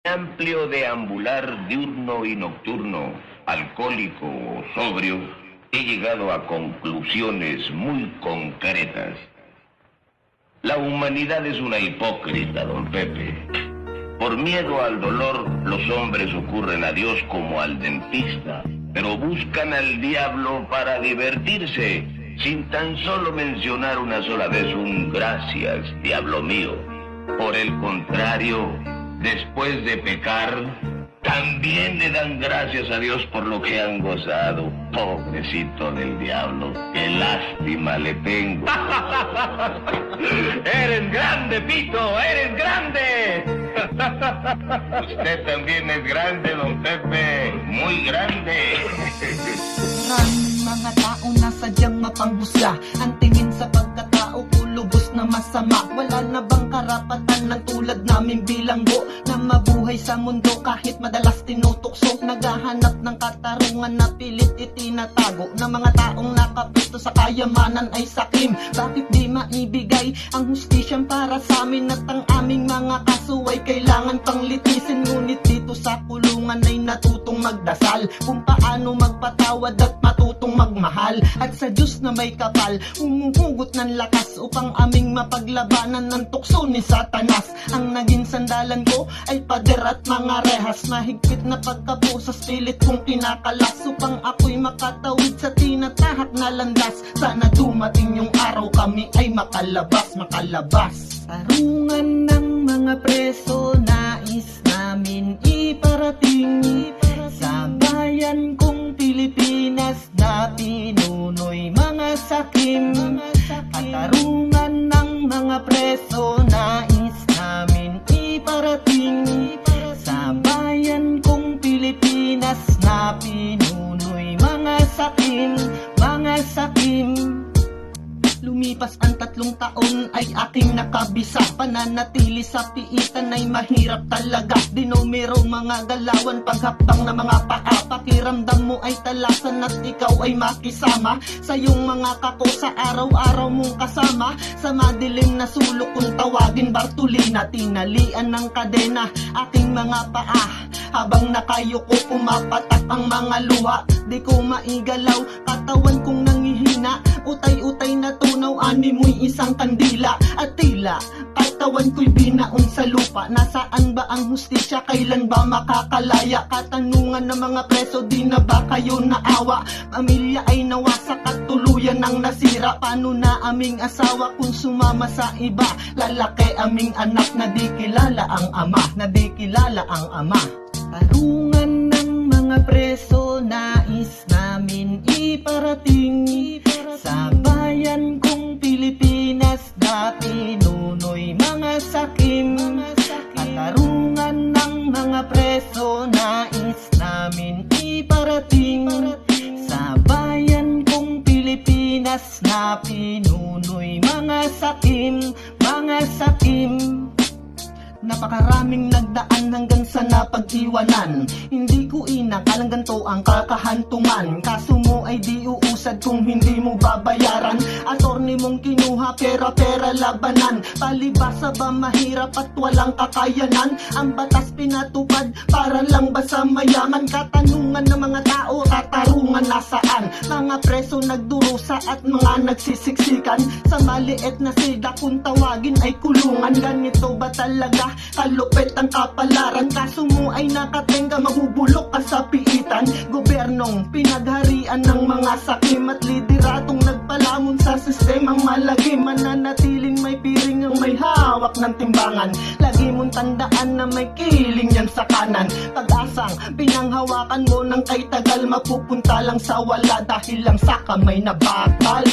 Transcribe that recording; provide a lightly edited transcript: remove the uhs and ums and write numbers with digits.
Amplio deambular diurno y nocturno, alcohólico o sobrio, he llegado a conclusiones muy concretas. La humanidad es una hipócrita, don Pepe. Por miedo al dolor, los hombres ocurren a Dios como al dentista, pero buscan al diablo para divertirse, sin tan solo mencionar una sola vez un gracias, diablo mío. Por el contrario, después de pecar, también le dan gracias a Dios por lo que han gozado. Pobrecito del diablo, qué lástima le tengo. ¡Eres grande, Pito! ¡Eres grande! Usted también es grande, don Pepe. Muy grande. Maraming mga tao na sadyang mapanghusga. Ang tingin sa pagkatao ko lubos na masama. Wala na bang karapatan ng tulad namin bilanggo na mabuhay sa mundo kahit madalas tinutukso? Naghahanap ng katarungan na pilit itinatago na mga taong nakapito sa kayamanan ay sakim. Bakit di maibigay ang hustisyang para sa amin at ang aming mga kaso ay kailangan pang litisin? Ngunit dito sa kulungan ay natutong magdasal kung paano magpatawad at matutong magmahal. At sa Diyos na may kapal, umuhugot ng lakas upang aming mapaglabanan ng tukso ni Satanas. Ang naging sandalan ko ay pader at mga rehas, mahigpit na pagkapo sa spirit kong kinakalas upang ako'y makatawid sa tinatahak na landas. Sana dumating yung araw kami ay makalabas. Tarungan ng mga preso, nais namin iparating sa bayan kong Pilipinas na pinunoy mga sakim. Katarungan ng mga preso, nais namin iparating sa bayan kong Pilipinas na pinunoy mga sakim. Lumipas ang 3 taon ay aking nakabisa. Pananatili sa piitan ay mahirap talaga. Di numero mga galawan, paghapang na mga paa. Pakiramdam mo ay talasan at ikaw ay makisama sa iyong mga kako sa araw-araw mong kasama. Sa madilim na sulok kung tawagin Bartolina, tinalian ng kadena aking mga paa. Habang nakayuko pumapatak ang mga luha, di ko maigalaw, katawan kong nangihina. Utay-utay na tunaw, ani mo'y isang kandila. At tila, katawan ko'y binaon sa lupa. Nasaan ba ang hustisya, kailan ba makakalaya? Katanungan ng mga preso, di na ba kayo naawa? Pamilya ay nawasak at tuluyan ng nasira. Paano na aming asawa kung sumama sa iba? Lalaki aming anak na di kilala ang ama. Tarungan ng mga preso, nais namin iparating sa bayan kong Pilipinas na pinunoy mga sakim. Katarungan ng mga preso, nais namin iparating sa bayan kong Pilipinas na pinunoy mga sakim. Napakaraming nagdaan hanggang sa napag-iwanan. Hindi ko inakalang ganito ang kakahantungan. Kaso mo ay di uusad kung hindi mo babayaran. Attorney mong kinuha, pera labanan. Palibasa ba mahirap at walang kakayanan? Ang batas pinatupad para lang ba sa mayaman? Katanungan ng mga tao, katarungan nasaan? Mga preso nagdurusa at mga nagsisiksikan sa maliit na silda kung tawagin ay kulungan. Ganito ba talaga kalupit ang kapalaran? Kaso mo ay nakatenga, mahubulok ka sa piitan. Gobernong pinagharian ng mga sakim at lideratong nagpalamon sa sistemang malagim. Mananatiling may piring ang may hawak ng timbangan. Lagi mong tandaan na may kiling yan sa kanan. Pag-asang pinanghawakan mo ng kay tagal, mapupunta lang sa wala dahil lang sa kamay na bakal.